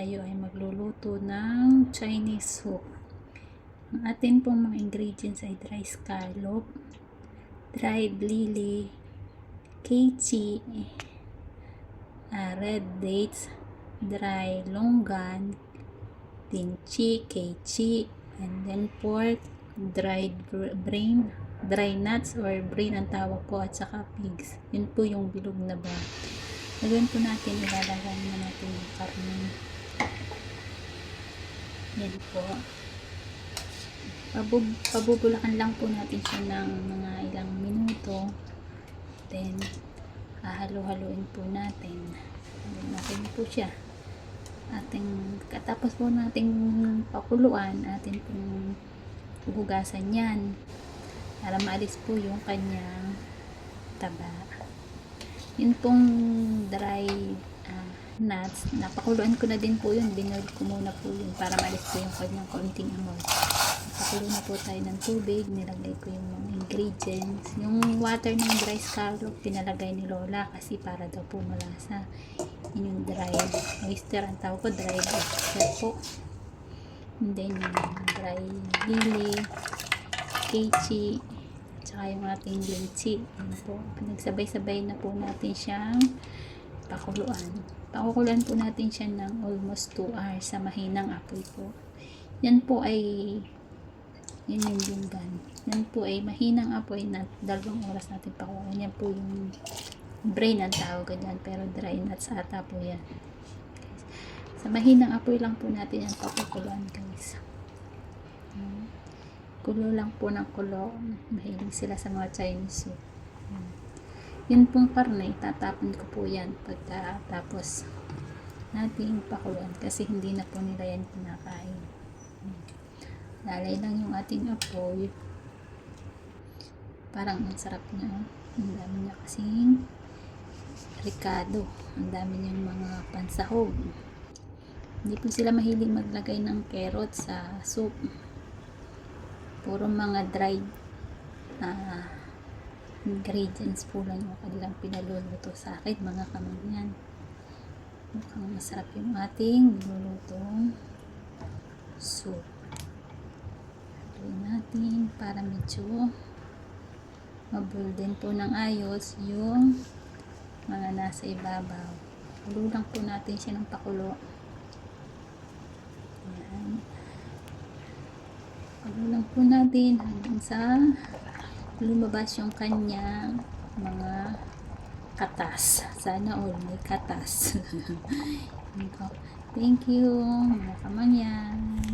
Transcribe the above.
tayo ay magluluto ng Chinese soup. Ang atin pong mga ingredients ay dry scallop, dried lily, kimchi, red dates, dry longan, kimchi, and then pork, dried brain, dry nuts or brain ang tawag po, at saka pigs. Yun po yung bilog na ba. Ngayon po natin, ilalagay na natin yung karne. Yan po. Pabubulakan lang po natin siya ng mga ilang minuto. Then, hahalo-haloin po natin. Haluin natin po siya. Katapos po nating pakuluan, atin pong hugasan yan para maalis po yung kanyang taba. Yun pong dry nuts, napakuluan ko na din po yun, binoil ko muna po yun para maalis po yung kanyang kaunting amoy. Napakulo na po tayo ng tubig, nilagay ko yung mga ingredients. Yung water ng dry scallop pinalagay ni Lola kasi para daw po malasa. Yun yung dry oyster, ang tawag ko dry oyster po. And then yung dry lily, kimchi, tsaka yung ating kimchi. Pinagsabay-sabay na po natin siyang pakuluan. Pakukuluan po natin siya ng almost 2 hours sa mahinang apoy po. Yan po ay yan yung lunggan. Yan po ay mahinang apoy na 2 oras natin pakuluan. Yan po yung brain ang tawag dyan, pero dry nuts ata po yan. Sa mahinang apoy lang po natin yan pakukuluan, guys. Kulo lang po ng kulo. Mahilig sila sa mga Chinese soup. Yun pong karne, tatapon ko po yan pagkatapos natin pakuluan kasi hindi na po nila yan kinakain. Lalay lang yung ating apoy. Parang ang sarap niya. Ang dami niya kasing ricado. Ang dami niyang mga pansahog. Hindi po sila mahilig maglagay ng carrot sa soup. Puro mga dried ingredients po lang yung kanilang pinaluluto sa akin, mga kamangyan. Mukhang masarap yung ating nilulutong soup. Haluin natin para medyo mabull din po ng ayos yung mga nasa ibabaw. Kulo lang po natin siya ng pakulo. Ayan. Kulo lang po natin hanggang sa lumabas yung kanyang mga katas. Sana all may katas. Thank you, mga kamangyan.